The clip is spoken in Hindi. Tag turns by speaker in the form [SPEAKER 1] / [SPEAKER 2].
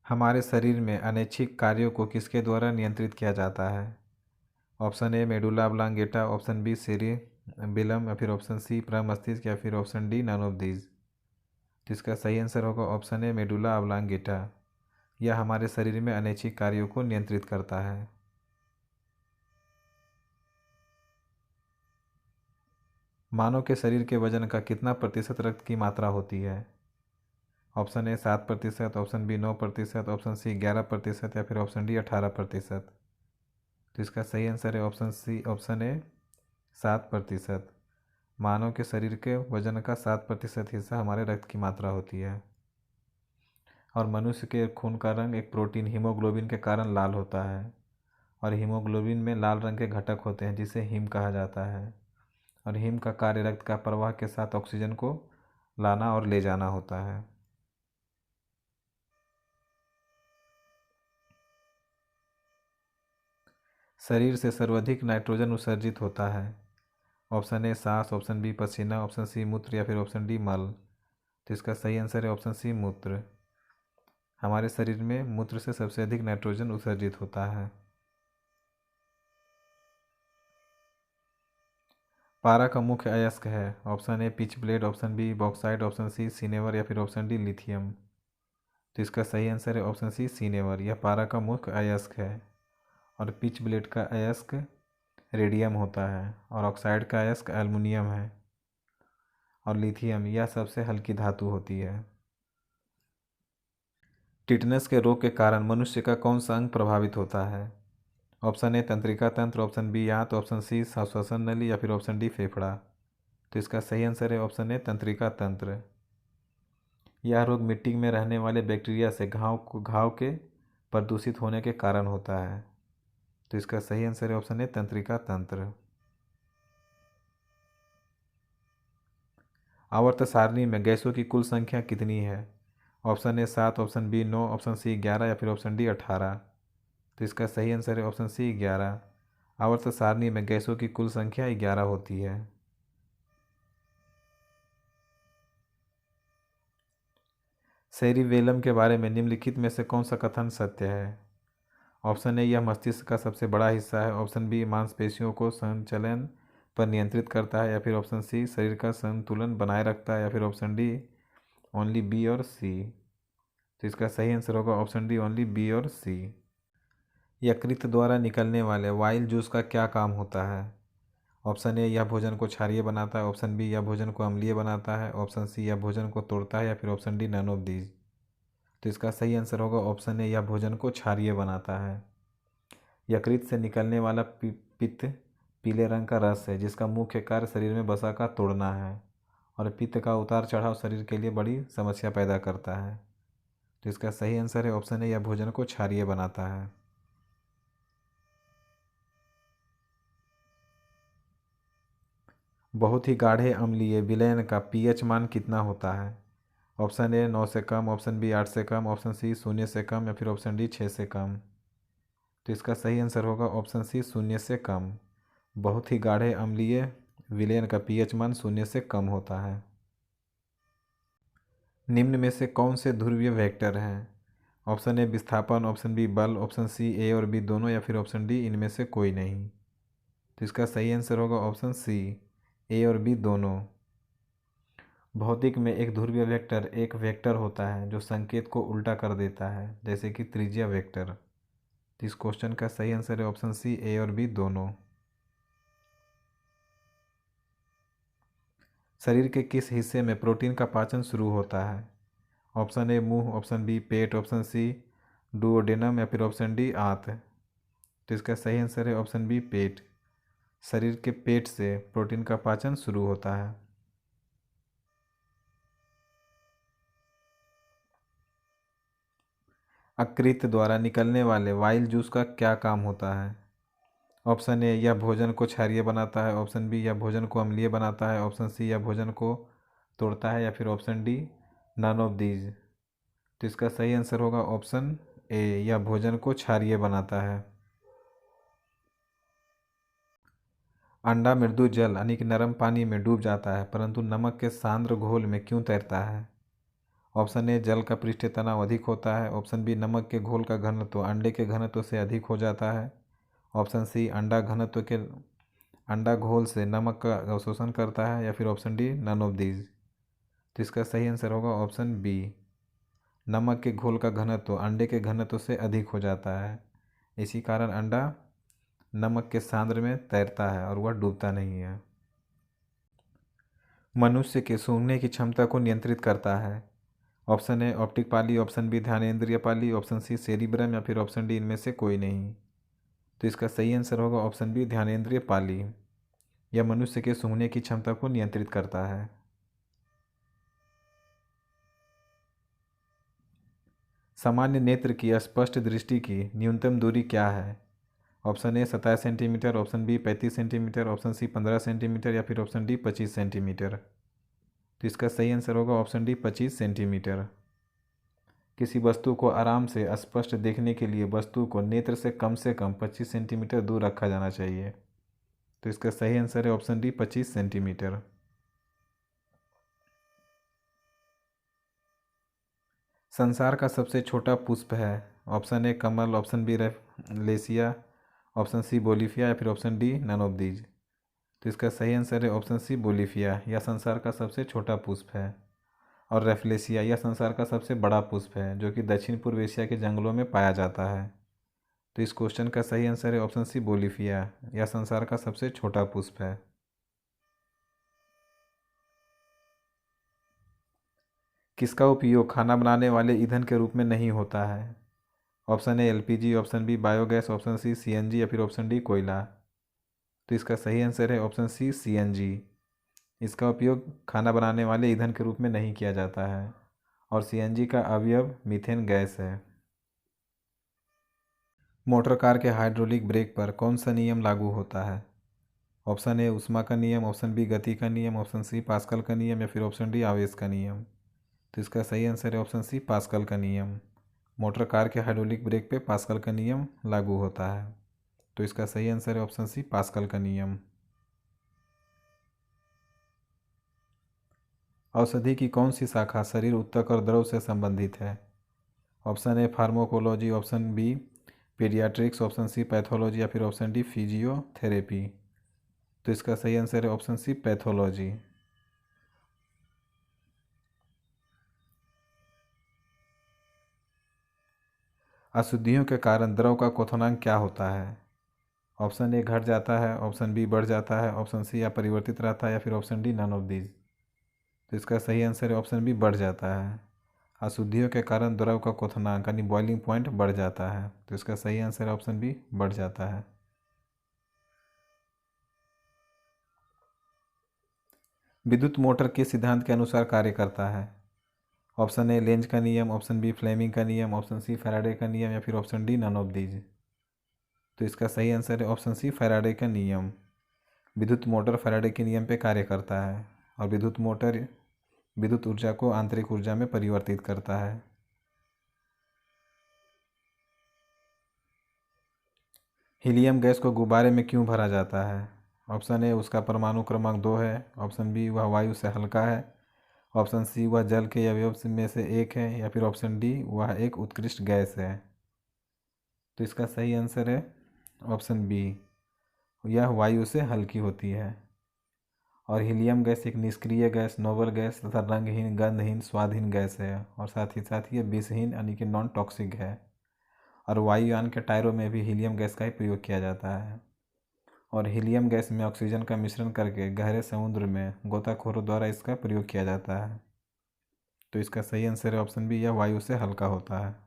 [SPEAKER 1] हमारे शरीर में अनैच्छिक कार्यों को किसके द्वारा नियंत्रित किया जाता है? Option A medulla oblongata, option B cerebellum, या फिर ऑप्शन सी प्रमस्तिष्क, या फिर option D none of these. तो इसका सही आंसर होगा ऑप्शन ए मेडुला ऑब्लांगेटा। यह हमारे शरीर में अनैच्छिक कार्यों को नियंत्रित करता है। मानव के शरीर के वजन का कितना प्रतिशत रक्त की मात्रा होती है? Option A 7%, option B 9%, option C 11%, या फिर ऑप्शन डी 18%। तो इसका सही आंसर है ऑप्शन सी, ऑप्शन ए 7%। मानव के शरीर के वजन का 7% हिस्सा हमारे रक्त की मात्रा होती है। और मनुष्य के खून का रंग एक प्रोटीन हीमोग्लोबिन के कारण लाल होता है। और हीमोग्लोबिन में लाल रंग के घटक होते हैं जिसे हीम कहा जाता है। और हीम का कार्य रक्त का प्रवाह के साथ ऑक्सीजन को लाना और ले जाना होता है। शरीर से सर्वाधिक नाइट्रोजन उत्सर्जित होता है। ऑप्शन ए सांस, ऑप्शन बी पसीना, ऑप्शन सी मूत्र, या फिर ऑप्शन डी मल। तो इसका सही आंसर है ऑप्शन सी मूत्र। हमारे शरीर में मूत्र से सबसे अधिक नाइट्रोजन उत्सर्जित होता है। पारा का मुख्य अयस्क है। Option A pitchblende, option B bauxite, option C cinnabar, या फिर ऑप्शन डी लिथियम। तो इसका सही आंसर है ऑप्शन सी सीनेवर। यह पारा का मुख्य अयस्क है। और पिच ब्लेड का अयस्क रेडियम होता है। और ऑक्साइड का अयस्क एल्युमिनियम है। और लिथियम यह सबसे हल्की धातु होती है। टिटनेस के रोग के कारण मनुष्य का कौन सा अंग प्रभावित होता है? ऑप्शन ए तंत्रिका तंत्र, ऑप्शन बी आंत, ऑप्शन सी श्वसन नली, या फिर ऑप्शन डी फेफड़ा। तो इसका सही आंसर है ऑप्शन ए तंत्रिका तंत्र। यह रोग मिट्टी में रहने वाले बैक्टीरिया से घाव के प्रदूषित होने के कारण होता है। तो इसका सही आंसर है ऑप्शन ए तंत्रिका तंत्र। आवर्त सारणी में गैसों की कुल संख्या कितनी है? Option A 7, option B 9, option C 11, या फिर ऑप्शन डी 18। तो इसका सही आंसर है ऑप्शन सी 11। आवर्त सारणी में गैसों की कुल संख्या 11 होती है। सेरिबेलम के बारे में निम्नलिखित में से कौन सा कथन सत्य है? ऑप्शन ए यह मस्तिष्क का सबसे बड़ा हिस्सा है, ऑप्शन बी मांसपेशियों को संचलन पर नियंत्रित करता है, या फिर ऑप्शन सी शरीर का संतुलन बनाए रखता है, या फिर ऑप्शन डी ओनली बी और सी। तो इसका सही आंसर होगा ऑप्शन डी ओनली बी और सी। यकृत द्वारा निकलने वाले वाइल जूस का क्या काम होता है? ऑप्शन ए यह भोजन को क्षारीय बनाता है, ऑप्शन बी यह भोजन को अम्लीय बनाता है, ऑप्शन सी यह भोजन को तोड़ता है, या फिर option D none of these. तो इसका सही आंसर होगा ऑप्शन ए यह भोजन को क्षारीय बनाता है। यकृत से निकलने वाला पित्त पीले रंग का रस है जिसका मुख्य कार्य शरीर में वसा का तोड़ना है। और पित्त का उतार चढ़ाव शरीर के लिए बड़ी समस्या पैदा करता है। तो इसका सही आंसर है ऑप्शन ए यह भोजन को क्षारीय बनाता है। बहुत ही गाढ़े अम्लीय विलयन का पीएच मान कितना होता है? ऑप्शन ए 9 से कम, ऑप्शन बी 8 से कम, ऑप्शन सी 0 से कम, या फिर ऑप्शन डी 6 से कम। तो इसका सही आंसर होगा ऑप्शन सी 0 से कम। बहुत ही गाढ़े अम्लीय विलयन का पीएच मान 0 से कम होता है। निम्न में से कौन से ध्रुवीय वेक्टर हैं? ऑप्शन ए विस्थापन, ऑप्शन बी बल, ऑप्शन सी ए और बी दोनों, या फिर ऑप्शन डी इनमें से कोई नहीं। तो इसका सही आंसर होगा ऑप्शन सी ए और बी दोनों। भौतिक में एक ध्रुवीय वेक्टर एक वेक्टर होता है जो संकेत को उल्टा कर देता है, जैसे कि त्रिज्या वेक्टर। तो इस क्वेश्चन का सही आंसर है ऑप्शन सी ए और बी दोनों। शरीर के किस हिस्से में प्रोटीन का पाचन शुरू होता है? ऑप्शन ए मुंह, ऑप्शन बी पेट, ऑप्शन सी डुओडेनम, या फिर ऑप्शन डी आंत। तो इसका सही आंसर है ऑप्शन बी पेट। शरीर के पेट से प्रोटीन का पाचन शुरू होता है। यकृत द्वारा निकलने वाले वाइल जूस का क्या काम होता है? ऑप्शन ए यह भोजन को क्षारीय बनाता है, ऑप्शन बी यह भोजन को अम्लीय बनाता है, ऑप्शन सी यह भोजन को तोड़ता है, या फिर option D none of these. तो इसका सही आंसर होगा ऑप्शन ए यह भोजन को क्षारीय बनाता है। अंडा मृदु जल यानी कि नरम पानी में डूब जाता है परंतु नमक के सांद्र घोल में क्यों तैरता है? ऑप्शन ए जल का पृष्ठीय तनाव अधिक होता है। ऑप्शन बी नमक के घोल का घनत्व अंडे के घनत्व से अधिक हो जाता है। ऑप्शन सी अंडा घोल से नमक का अवशोषण करता है, या फिर option D none of these. तो इसका सही आंसर होगा ऑप्शन बी, नमक के घोल का घनत्व अंडे के घनत्व से अधिक हो जाता है। इसी कारण अंडा नमक के सांद्र में तैरता है और वह डूबता नहीं है। मनुष्य के सूंघने की क्षमता को नियंत्रित करता है। ऑप्शन ए ऑप्टिक पाली, ऑप्शन बी ध्यानेंद्रिय पाली, ऑप्शन सी सेरिब्रम, या फिर ऑप्शन डी इनमें से कोई नहीं। तो इसका सही आंसर होगा ऑप्शन बी ध्यानेंद्रिय पाली। यह मनुष्य के सूंघने की क्षमता को नियंत्रित करता है। सामान्य नेत्र की स्पष्ट दृष्टि की न्यूनतम दूरी क्या है? Option A 27 centimetre, option B 35 centimetre, option C 15 centimetre, या फिर ऑप्शन डी 25 सेंटीमीटर। तो इसका सही आंसर होगा ऑप्शन डी 25 सेंटीमीटर। किसी वस्तु को आराम से स्पष्ट देखने के लिए वस्तु को नेत्र से कम 25 सेंटीमीटर दूर रखा जाना चाहिए। तो इसका सही आंसर है ऑप्शन डी 25 सेंटीमीटर। संसार का सबसे छोटा पुष्प है। ऑप्शन ए कमल, option B rafflesia, option C wolffia, या फिर option D none of these. तो इसका सही आंसर है ऑप्शन सी बोलीफिया। यह संसार का सबसे छोटा पुष्प है। और रेफलेशिया यह संसार का सबसे बड़ा पुष्प है, जो कि दक्षिण पूर्व एशिया के जंगलों में पाया जाता है। तो इस क्वेश्चन का सही आंसर है ऑप्शन सी बोलीफिया। यह संसार का सबसे छोटा पुष्प है। किसका उपयोग खाना बनाने वाले ईंधन के रूप में नहीं होता है? Option A LPG, option B biogas, option C CNG, या फिर ऑप्शन डी कोयला। तो इसका सही आंसर है ऑप्शन सी सीएनजी। इसका उपयोग खाना बनाने वाले ईंधन के रूप में नहीं किया जाता है। और सीएनजी का अवयव मीथेन गैस है। मोटर कार के हाइड्रोलिक ब्रेक पर कौन सा नियम लागू होता है? ऑप्शन ए ऊष्मा का नियम, ऑप्शन बी गति का नियम, ऑप्शन सी पास्कल का नियम, या फिर ऑप्शन डी आवेश का नियम। तो इसका सही आंसर है ऑप्शन सी पास्कल का नियम। मोटर कार के हाइड्रोलिक ब्रेक पे पास्कल का नियम लागू होता है। तो इसका सही आंसर है ऑप्शन सी पास्कल का नियम। औषधि की कौन सी शाखा शरीर ऊतक और द्रव से संबंधित है? Option A pharmacology, option B paediatrics, option C pathology, या फिर ऑप्शन डी फिजियोथेरेपी। तो इसका सही आंसर है ऑप्शन सी पैथोलॉजी। अशुद्धियों के कारण द्रव का क्वथनांक क्या होता है? ऑप्शन ए घट जाता है, ऑप्शन बी बढ़ जाता है, ऑप्शन सी या परिवर्तित रहता है, या फिर option D none of these. तो इसका सही आंसर है ऑप्शन बी बढ़ जाता है। अशुद्धियों के कारण द्रव का क्वथनांक यानी बॉइलिंग पॉइंट बढ़ जाता है। तो इसका सही आंसर है ऑप्शन बी बढ़ जाता है। विद्युत मोटर किस सिद्धांत के अनुसार कार्य करता है? ऑप्शन ए लेंज का नियम, ऑप्शन बी फ्लेमिंग का नियम, ऑप्शन सी फैराडे का नियम, या फिर option D none of these. तो इसका सही आंसर है ऑप्शन सी फैराडे का नियम। विद्युत मोटर फैराडे के नियम पे कार्य करता है और विद्युत मोटर विद्युत ऊर्जा को आंतरिक ऊर्जा में परिवर्तित करता है। हीलियम गैस को गुब्बारे में क्यों भरा जाता है? ऑप्शन ए उसका परमाणु क्रमांक 2 है, ऑप्शन बी वह वायु से हल्का है, ऑप्शन सी वह जल के अवयव में से एक है, या फिर ऑप्शन डी वह एक उत्कृष्ट गैस है। तो इसका सही आंसर है ऑप्शन बी, यह वायु से हल्की होती है। और हीलियम गैस एक निष्क्रिय गैस, नोबल गैस तथा रंगहीन, गंधहीन, स्वादहीन गैस है और साथ ही ये विषहीन यानी कि नॉन टॉक्सिक है। और वायुयान के टायरों में भी हीलियम गैस का ही प्रयोग किया जाता है। और हीलियम गैस में ऑक्सीजन का मिश्रण करके गहरे समुद्र में गोताखोरों द्वारा इसका प्रयोग किया जाता है। तो इसका सही आंसर है ऑप्शन बी, यह वायु से हल्का होता है।